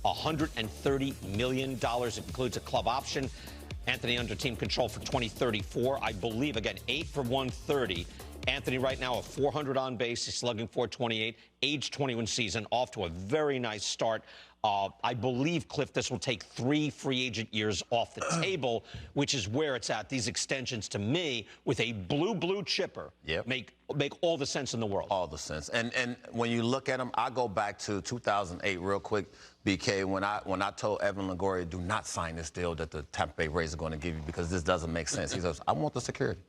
$130 million. It includes a club option. Anthony under team control for 2034. I believe, again, 8 for 130. Anthony right now a 400 on base. He's slugging 428. Age 21 season. Off to a very nice start. I believe, Cliff, this will take 3 free agent years off the table, which is where it's at. These extensions, to me, with a blue chipper, make all the sense in the world. All the sense. And when you look at them, I go back to 2008 real quick, BK, when I told Evan Longoria, do not sign this deal that the Tampa Bay Rays are going to give you because this doesn't make sense. He says, I want the security.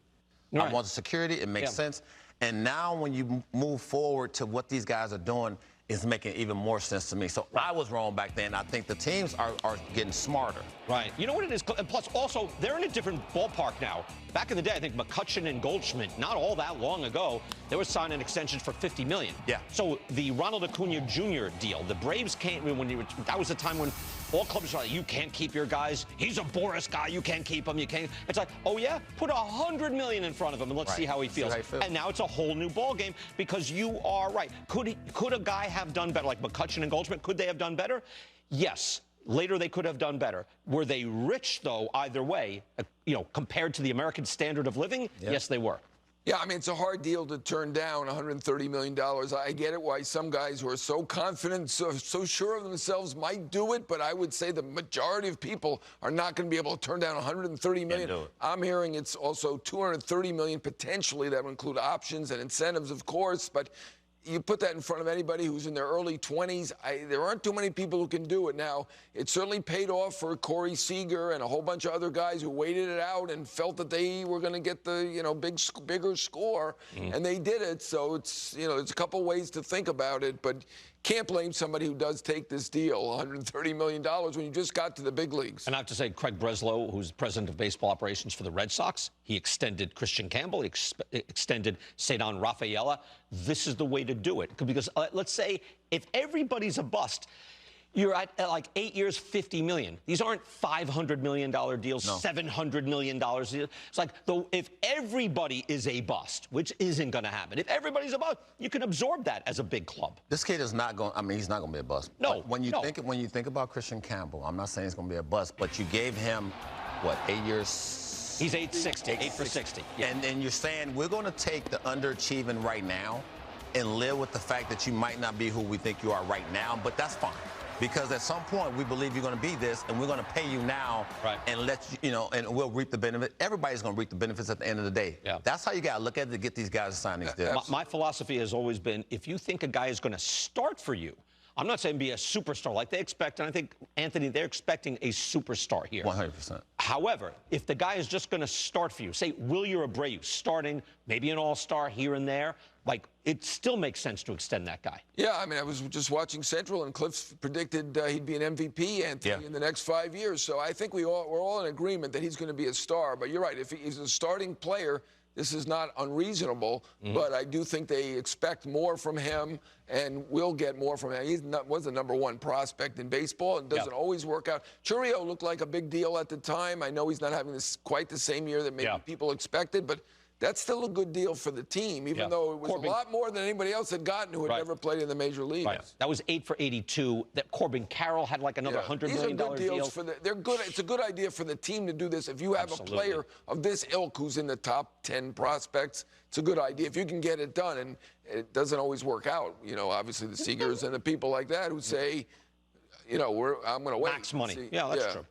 Right. I want the security. It makes sense. And now when you move forward to what these guys are doing, it's making even more sense to me. So I was wrong back then. I think the teams are getting smarter. Right. You know what it is? And plus, also, they're in a different ballpark now. Back in the day, I think McCutchen and Goldschmidt, not all that long ago, they were signing extensions for $50 million. Yeah. So the Ronald Acuna Jr. deal, the Braves can't, that was the time when all clubs were like, you can't keep your guys. He's a Boris guy. You can't keep him. You can't. It's like, oh, yeah, put $100 million in front of him and let's see how he feels. And now it's a whole new ball game because you are right. Could a guy have done better, like McCutchen and Goldschmidt? Could they have done better? Yes. Later, they could have done better. Were they rich, though, either way, compared to the American standard of living? Yes, they were. Yeah, I mean, it's a hard deal to turn down, $130 million. I get it why some guys who are so confident, so sure of themselves might do it, but I would say the majority of people are not going to be able to turn down $130 million. I'm hearing it's also $230 million potentially. That would include options and incentives, of course, but you put that in front of anybody who's in their early 20s. There aren't too many people who can do it. Now, it certainly paid off for Corey Seager and a whole bunch of other guys who waited it out and felt that they were going to get the bigger score, and they did it. So it's it's a couple ways to think about it, but can't blame somebody who does take this deal, $130 million, when you just got to the big leagues. And I have to say, Craig Breslow, who's president of baseball operations for the Red Sox, he extended Christian Campbell, he extended Cedar Rafaela. This is the way to do it. Because let's say if everybody's a bust, you're at like 8 years, $50 million. These aren't $500 million deals, $700 million deals. It's like, if everybody is a bust, which isn't going to happen, if everybody's a bust, you can absorb that as a big club. This kid is not going, he's not going to be a bust. No. When you think about Christian Campbell, I'm not saying he's going to be a bust, but you gave him, what, 8 years? He's 860, 8 for 60. Yeah. And you're saying we're going to take the underachieving right now and live with the fact that you might not be who we think you are right now, but that's fine. Because at some point, we believe you're going to be this, and we're going to pay you now and let and we'll reap the benefit. Everybody's going to reap the benefits at the end of the day. Yeah. That's how you got to look at it to get these guys to sign these deals. My philosophy has always been, if you think a guy is going to start for you, I'm not saying be a superstar like they expect, and I think, Anthony, they're expecting a superstar here. 100%. However, if the guy is just going to start for you, say Wilyer Abreu starting, maybe an all-star here and there, like, it still makes sense to extend that guy. Yeah, I mean, I was just watching Central, and Cliff predicted he'd be an MVP, Anthony, in the next 5 years. So I think we're all in agreement that he's going to be a star. But you're right, if he's a starting player, this is not unreasonable, but I do think they expect more from him and will get more from him. He was the #1 prospect in baseball. It doesn't always work out. Churio looked like a big deal at the time. I know he's not having quite the same year that maybe people expected, but that's still a good deal for the team, even though it was a lot more than anybody else had gotten who had never played in the major leagues. Right. That was 8 for 82. That Corbin Carroll had like another $100 million deal. These are good deals they're good. It's a good idea for the team to do this. If you have a player of this ilk who's in the top 10 prospects, it's a good idea if you can get it done. And it doesn't always work out. Obviously the Seagers and the people like that who say, I'm going to wait. Max money. Yeah, that's true.